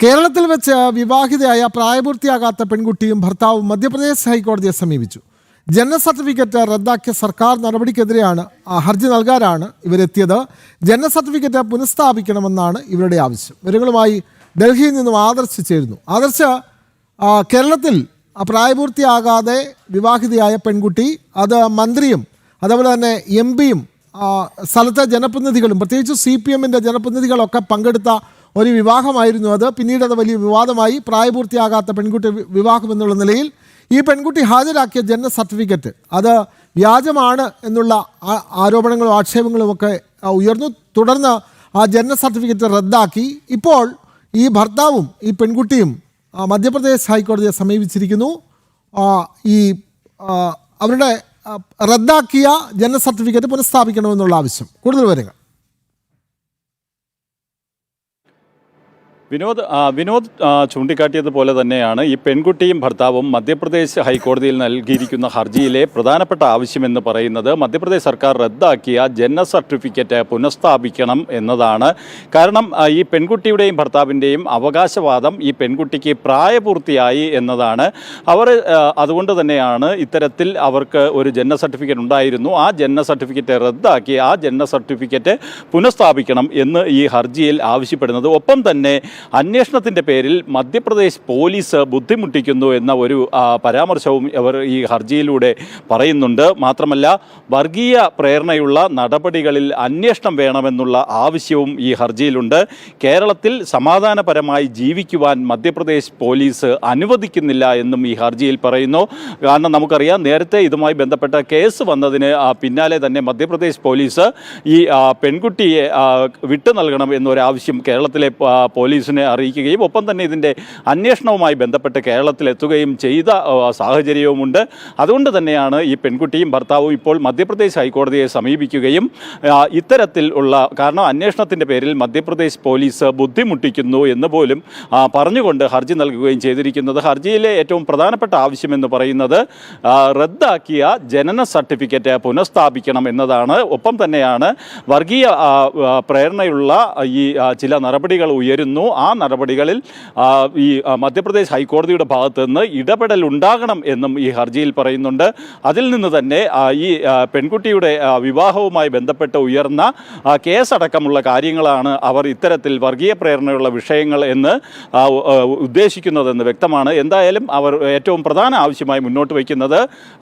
കേരളത്തിൽ വെച്ച് വിവാഹിതയായ പ്രായപൂർത്തിയാകാത്ത പെൺകുട്ടിയും ഭർത്താവും മധ്യപ്രദേശ് ഹൈക്കോടതിയെ സമീപിച്ചു. ജനന സർട്ടിഫിക്കറ്റ് റദ്ദാക്കിയ സർക്കാർ നടപടിക്കെതിരെയാണ് ഹർജി നൽകാനാണ് ഇവരെത്തിയത്. ജനന സർട്ടിഫിക്കറ്റ് പുനഃസ്ഥാപിക്കണമെന്നാണ് ഇവരുടെ ആവശ്യം. വിവരങ്ങളുമായി ഡൽഹിയിൽ നിന്നും ആദർശ് ചേരുന്നു. ആദർശ്, കേരളത്തിൽ പ്രായപൂർത്തിയാകാതെ വിവാഹിതയായ പെൺകുട്ടി, അത് മന്ത്രിയും അതുപോലെ തന്നെ MP-യും സ്ഥലത്തെ ജനപ്രതിനിധികളും പ്രത്യേകിച്ച് CPM-ൻ്റെ ജനപ്രതിനിധികളൊക്കെ പങ്കെടുത്ത ഒരു വിവാഹമായിരുന്നു അത്. പിന്നീട് അത് വലിയ വിവാദമായി. പ്രായപൂർത്തിയാകാത്ത പെൺകുട്ടി വിവാഹം എന്നുള്ള നിലയിൽ ഈ പെൺകുട്ടി ഹാജരാക്കിയ ജനന സർട്ടിഫിക്കറ്റ് അത് വ്യാജമാണ് എന്നുള്ള ആരോപണങ്ങളും ആക്ഷേപങ്ങളും ഒക്കെ ഉയർന്നു. തുടർന്ന് ആ ജനന സർട്ടിഫിക്കറ്റ് റദ്ദാക്കി. ഇപ്പോൾ ഈ ഭർത്താവും ഈ പെൺകുട്ടിയും മധ്യപ്രദേശ് ഹൈക്കോടതിയെ സമീപിച്ചിരിക്കുന്നു. അവരുടെ റദ്ദാക്കിയ ജനന സർട്ടിഫിക്കറ്റ് പുനഃസ്ഥാപിക്കണമെന്നുള്ള ആവശ്യം. കൂടുതൽ വിവരങ്ങൾ വിനോദ് ചൂണ്ടിക്കാട്ടിയതുപോലെ തന്നെയാണ് ഈ പെൺകുട്ടിയും ഭർത്താവും മധ്യപ്രദേശ് ഹൈക്കോടതിയിൽ നൽകിയിരിക്കുന്ന ഹർജിയിലെ പ്രധാനപ്പെട്ട ആവശ്യമെന്ന് പറയുന്നത് മധ്യപ്രദേശ് സർക്കാർ റദ്ദാക്കിയ ജനന സർട്ടിഫിക്കറ്റ് പുനഃസ്ഥാപിക്കണം എന്നതാണ്. കാരണം ഈ പെൺകുട്ടിയുടെയും ഭർത്താവിൻ്റെയും അവകാശവാദം ഈ പെൺകുട്ടിക്ക് പ്രായപൂർത്തിയായി എന്നതാണ്. അതുകൊണ്ട് തന്നെയാണ് ഇത്തരത്തിൽ അവർക്ക് ഒരു ജനന സർട്ടിഫിക്കറ്റ് ഉണ്ടായിരുന്നു. ആ ജനന സർട്ടിഫിക്കറ്റ് റദ്ദാക്കി ആ ജനന സർട്ടിഫിക്കറ്റ് പുനഃസ്ഥാപിക്കണം എന്ന് ഈ ഹർജിയിൽ ആവശ്യപ്പെടുന്നത്. ഒപ്പം തന്നെ അന്വേഷണത്തിൻ്റെ പേരിൽ മധ്യപ്രദേശ് പോലീസ് ബുദ്ധിമുട്ടിക്കുന്നു എന്ന ഒരു പരാമർശവും അവർ ഈ ഹർജിയിലൂടെ പറയുന്നുണ്ട്. മാത്രമല്ല, വർഗീയ പ്രേരണയുള്ള നടപടികളിൽ അന്വേഷണം വേണമെന്നുള്ള ആവശ്യവും ഈ ഹർജിയിലുണ്ട്. കേരളത്തിൽ സമാധാനപരമായി ജീവിക്കുവാൻ മധ്യപ്രദേശ് പോലീസ് അനുവദിക്കുന്നില്ല എന്നും ഈ ഹർജിയിൽ പറയുന്നു. കാരണം നമുക്കറിയാം, നേരത്തെ ഇതുമായി ബന്ധപ്പെട്ട കേസ് വന്നതിന് പിന്നാലെ തന്നെ മധ്യപ്രദേശ് പോലീസ് ഈ പെൺകുട്ടിയെ വിട്ടു നൽകണം എന്നൊരാവശ്യം കേരളത്തിലെ പോലീസിനെ അറിയിക്കുകയും ഒപ്പം തന്നെ ഇതിൻ്റെ അന്വേഷണവുമായി ബന്ധപ്പെട്ട് കേരളത്തിലെത്തുകയും ചെയ്ത സാഹചര്യവുമുണ്ട്. അതുകൊണ്ട് തന്നെയാണ് ഈ പെൺകുട്ടിയും ഭർത്താവും ഇപ്പോൾ മധ്യപ്രദേശ് ഹൈക്കോടതിയെ സമീപിക്കുകയും ഇത്തരത്തിൽ ഉള്ള കാരണം അന്വേഷണത്തിൻ്റെ പേരിൽ മധ്യപ്രദേശ് പോലീസ് ബുദ്ധിമുട്ടിക്കുന്നു എന്ന് പോലും പറഞ്ഞുകൊണ്ട് ഹർജി നൽകുകയും ചെയ്തിരിക്കുന്നത്. ഹർജിയിലെ ഏറ്റവും പ്രധാനപ്പെട്ട ആവശ്യമെന്ന് പറയുന്നത് റദ്ദാക്കിയ ജനന സർട്ടിഫിക്കറ്റ് പുനഃസ്ഥാപിക്കണം എന്നതാണ്. ഒപ്പം തന്നെയാണ് വർഗീയ പ്രേരണയുള്ള ഈ ചില നടപടികൾ ഉയരുന്നു. ആ നടപടികളിൽ ഈ മധ്യപ്രദേശ് ഹൈക്കോടതിയുടെ ഭാഗത്തു നിന്ന് ഇടപെടൽ ഉണ്ടാകണം എന്നും ഈ ഹർജിയിൽ പറയുന്നുണ്ട്. അതിൽ നിന്ന് തന്നെ ഈ പെൺകുട്ടിയുടെ വിവാഹവുമായി ബന്ധപ്പെട്ട് ഉയർന്ന കേസടക്കമുള്ള കാര്യങ്ങളാണ് അവർ ഇത്തരത്തിൽ വർഗീയ പ്രേരണയുള്ള വിഷയങ്ങൾ എന്ന് ഉദ്ദേശിക്കുന്നതെന്ന് വ്യക്തമാണ്. എന്തായാലും അവർ ഏറ്റവും പ്രധാന ആവശ്യമായി മുന്നോട്ട് വയ്ക്കുന്നത്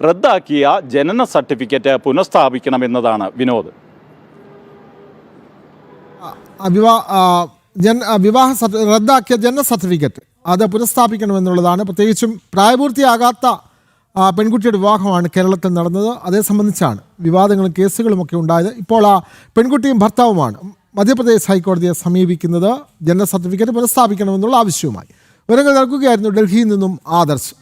റദ്ദാക്കിയ ജനന സർട്ടിഫിക്കറ്റ് പുനഃസ്ഥാപിക്കണം എന്നതാണ്. വിനോദ്, റദ്ദാക്കിയ ജനന സർട്ടിഫിക്കറ്റ് അത് പുനഃസ്ഥാപിക്കണമെന്നുള്ളതാണ്. പ്രത്യേകിച്ചും പ്രായപൂർത്തിയാകാത്ത പെൺകുട്ടിയുടെ വിവാഹമാണ് കേരളത്തിൽ നടന്നത്. അതേ സംബന്ധിച്ചാണ് വിവാദങ്ങളും കേസുകളുമൊക്കെ ഉണ്ടായത്. ഇപ്പോൾ ആ പെൺകുട്ടിയും ഭർത്താവുമാണ് മധ്യപ്രദേശ് ഹൈക്കോടതിയെ സമീപിക്കുന്നത് ജനന സർട്ടിഫിക്കറ്റ് പുനഃസ്ഥാപിക്കണമെന്നുള്ള ആവശ്യവുമായി. വിവരങ്ങൾ നൽകുകയായിരുന്നു ഡൽഹിയിൽ നിന്നും ആദർശ്.